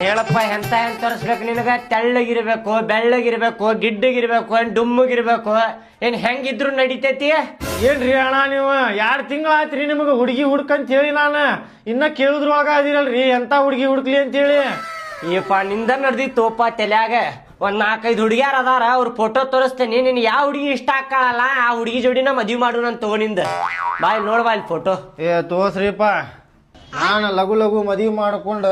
ಹೇಳಪ್ಪ ಎಂತ ಎಂತ ತೋರಿಸ್ಬೇಕು ನಿನಗ? ತೆಳ್ಳಗಿರ್ಬೇಕು, ಬೆಳ್ಳಗಿರ್ಬೇಕು, ಗಿಡ್ಡಗಿರ್ಬೇಕು, ಡುಮ್ಮಗಿರ್ಬೇಕು, ಏನ್ ಹೆಂಗಿದ್ರು ನಡಿತೈತಿ? ಏನ್ರಿ ಅಣ್ಣ ನೀವು 2 ತಿಂಗಳಾಯ್ತ್ರಿ ನಿಮಗೆ ಹುಡುಗಿ ಹುಡ್ಕಂತ ಹೇಳಿ ನಾನು ಇನ್ನ ಕೇಳಿದ್ರೊಳಗ ಅದಿರಲ್ರಿ ಎಂತ ಹುಡುಗಿ ಹುಡ್ಕ್ಲಿ ಅಂತೇಳಿ. ಈಪ್ಪ ನಿಂದ ನಡ್ದಿತ್ತೋಪ ತಲ್ಯಾಗ. ಒಂದ್ 4-5 ಹುಡುಗಿಯಾರ ಅದಾರ, ಅವ್ರ ಫೋಟೋ ತೋರಿಸ್ತೇನೆ. ನಿನ್ ಯಾವ ಹುಡುಗಿ ಇಷ್ಟ ಆಕ್ಕಳಲ್ಲ ಆ ಹುಡುಗಿ ಜೋಡಿನ ಮದ್ವಿ ಮಾಡು ನನ್ ತಗೊಂಡಿಂದ. ಬಾಯ್ ನೋಡ್ಬಾ ಇಲ್ಲಿ ಫೋಟೋ. ತೋರ್ಸ್ರಿಪ್ಪ, ನಾನು ಲಘು ಲಘು ಮದ್ವಿ ಮಾಡ್ಕೊಂಡು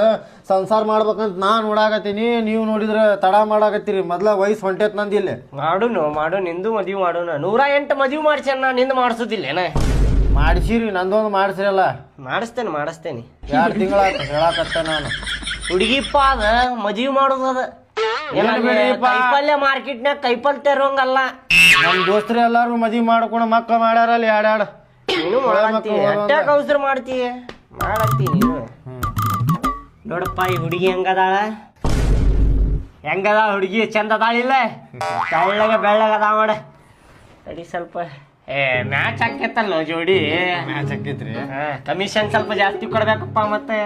ಸಂಸಾರ ಮಾಡ್ಬೇಕಂತ ನಾನ್ ನೋಡಾಕತ್ತೀನಿ. ನೀವು ನೋಡಿದ್ರ ತಡ ಮಾಡಾಕತ್ತೀರಿ. ಮೊದ್ಲ ವಯಸ್ಸು ಹೊಂಟೇತ್ ನಂದು ಇಲ್ಲಿ. ಮಾಡು ನಿಂದು ಮದ್ವಿ ಮಾಡೋಣ. 108 ಮದ್ವಿ ಮಾಡ್ಸೇನ, ನಿಂದ ಮಾಡ್ಸೋದಿಲ್ಲೇನ? ಮಾಡಿಸಿರಿ, ನಂದೊಂದು ಮಾಡಿಸ್ರಲ್ಲ. ಮಾಡಿಸ್ತೇನೆ 2 ತಿಂಗಳಾಯ್ತು ಹೇಳಾಕತ್ತ ನಾನು. ಹುಡುಗಿಪ್ಪ ಅದ ಮದ್ವಿ ಮಾಡೋದು ಅದ. ಕೈಪಲ್ಯ ಮಾರ್ಕೆಟ್ನಾಗ ಕೈಪಲ್ ತೆರೋಂಗಲ್ಲ. ನಮ್ ದೋಸ್ತರು ಎಲ್ಲಾರು ಮದ್ವಿ ಮಾಡ್ಕೊಂಡು ಮಕ್ಕಳು ಮಾಡ್ಯಾರಲ್ಲ 2 ನೀನು ಅಟ್ಯಾಕ್ ಅವಸರ ಮಾಡತ್ತಿ ನೀನು. ನೋಡಪ್ಪ ಈ ಹುಡುಗಿ ಹೆಂಗದಾಳ ಹುಡುಗಿ ಚಂದ ಅದಾಳಿಲ್ಲ? ತೆಳ್ಳಗ ಬೆಳ್ಳಗ ಅದಾವ ನೋಡ. ತಡಿ ಸ್ವಲ್ಪ ಮ್ಯಾಚ್ ಹಾಕೈತಲ್ಲ ಜೋಡಿ. ಮ್ಯಾಚ್ ಹಾಕೈತ್ರಿ. ಕಮಿಷನ್ ಸ್ವಲ್ಪ ಜಾಸ್ತಿ ಕೊಡ್ಬೇಕಪ್ಪ ಮತ್ತೆ.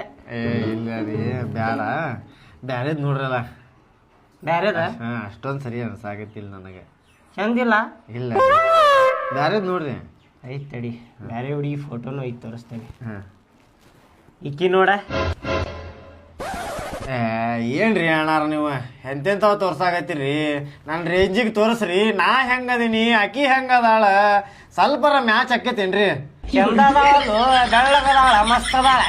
ಇಲ್ಲ ರೀ ಬ್ಯಾಡ, ಬ್ಯಾರೇದ್ ನೋಡ್ರಲ್ಲ. ಬ್ಯಾರೆದ ಅಷ್ಟೊಂದು ಸರಿ ಅನ್ಸಾಗತ್ತಿಲ್ಲ ನನಗೆ. ಚಂದಿಲ್ಲ? ಇಲ್ಲ ಬ್ಯಾರೇದ್ ನೋಡ್ರಿ. ಐತ್ ತಡಿ, ಬ್ಯಾರೆ ಹುಡುಗಿ ಫೋಟೋನು ಐತ್ ತೋರಿಸ್ತೇನೆ. ಇಕ್ಕಿ ನೋಡ. ಏನ್ರಿ ಅಣ್ಣಾರ ನೀವು ಎಂತೆಂಥವ್ ತೋರ್ಸಾಕತ್ತೀರಿ? ನನ್ನ ರೇಂಜಿಗೆ ತೋರಿಸ್ರಿ. ನಾ ಹೆಂಗದೀನಿ, ಆಕಿ ಹೆಂಗದಾಳ, ಸ್ವಲ್ಪರ ಮ್ಯಾಚ್ ಆಕೈತೇನ್ರಿ? ಚಂದ ಅದಾವಲ್ಲ, ಬೆಳ್ಳಗದಾಳ, ಮಸ್ತ್ ಅದಾಳ.